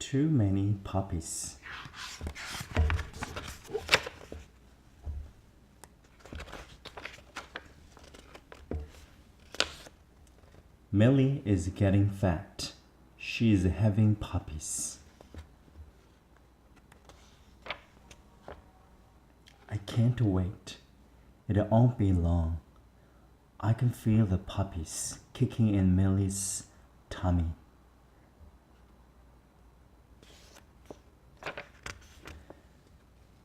Too many puppies. Millie is getting fat. She is having puppies. I can't wait. It won't be long. I can feel the puppies kicking in Millie's tummy.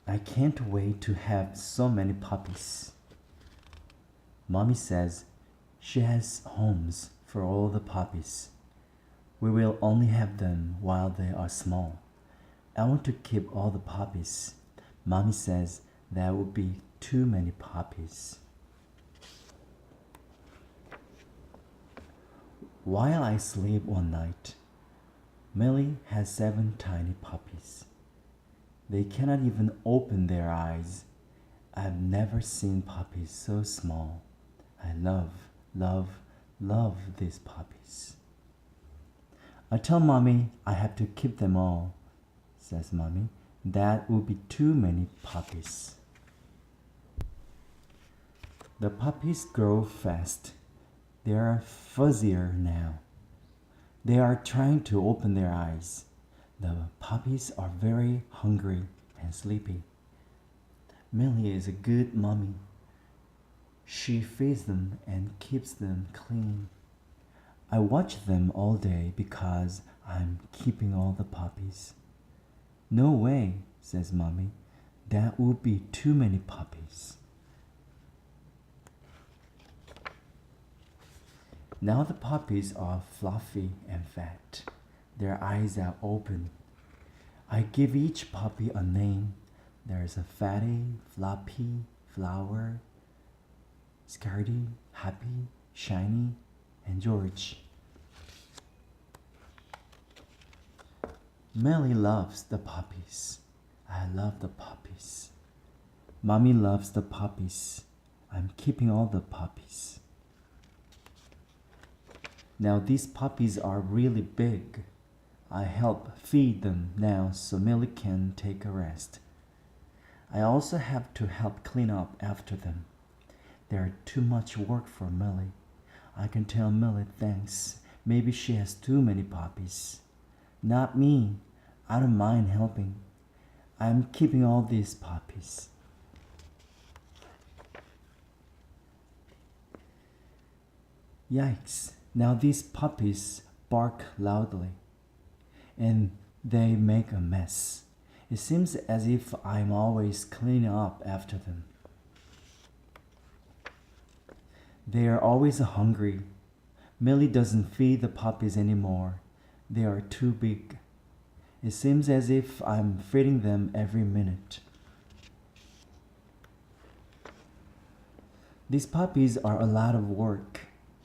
I can't wait to have so many puppies. Mommy says she has homes for all the puppies. We will only have them while they are small. I want to keep all the puppies. Mommy says there would be too many puppies. While I sleep one night, Millie has 7 tiny puppies. They cannot even open their eyes. I've never seen puppies so small. I love these puppies. I tell Mommy I have to keep them all, says Mommy. That would be too many puppies. The puppies grow fast. They are fuzzier now. They are trying to open their eyes. The puppies are very hungry and sleepy. Millie is a good mommy. She feeds them and keeps them clean. I watch them all day because I'm keeping all the puppies. No way, says Mommy. That would be too many puppies. Now the puppies are fluffy and fat. Their eyes are open. I give each puppy a name. There's a Fatty, Floppy, Flower, Scaredy, Happy, Shiny, and George. Millie loves the puppies. I love the puppies. Mommy loves the puppies. I'm keeping all the puppies. Now these puppies are really big. I help feed them now so Millie can take a rest. I also have to help clean up after them. They are too much work for Millie. I can tell Millie thanks. Maybe she has too many puppies. Not me. I don't mind helping. I'm keeping all these puppies. Yikes. Now these puppies bark loudly and they make a mess. It seems as if I'm always cleaning up after them. They are always hungry. Millie doesn't feed the puppies anymore. They are too big. It seems as if I'm feeding them every minute. These puppies are a lot of work.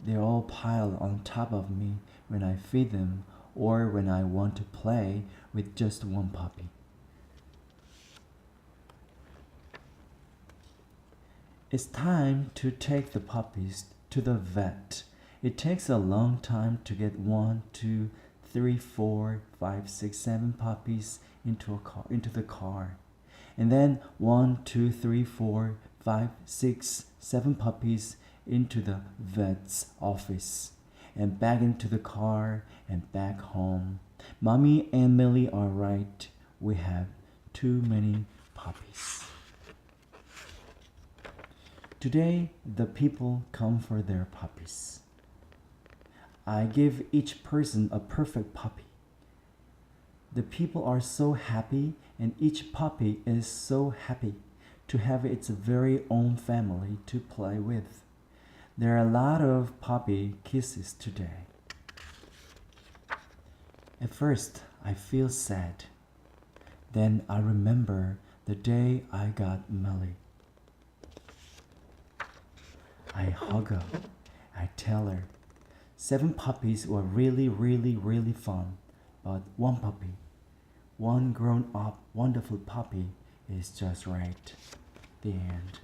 They all pile on top of me when I feed them or when I want to play with just one puppy. It's time to take the puppies to the vet. It takes a long time to get 1, 2, 3, 4, 5, 6, 7 puppies into the car. And then 1, 2, 3, 4, 5, 6, 7 puppies into the vet's office and back into the car and back home. Mommy and Millie are right. We have too many puppies. Today, the people come for their puppies. I give each person a perfect puppy. The people are so happy, and each puppy is so happy to have its very own family to play with. There are a lot of puppy kisses today. At first, I feel sad. Then I remember the day I got Millie. I hug her. I tell her, 7 puppies were really fun, but one puppy, one grown-up wonderful puppy is just right. The end.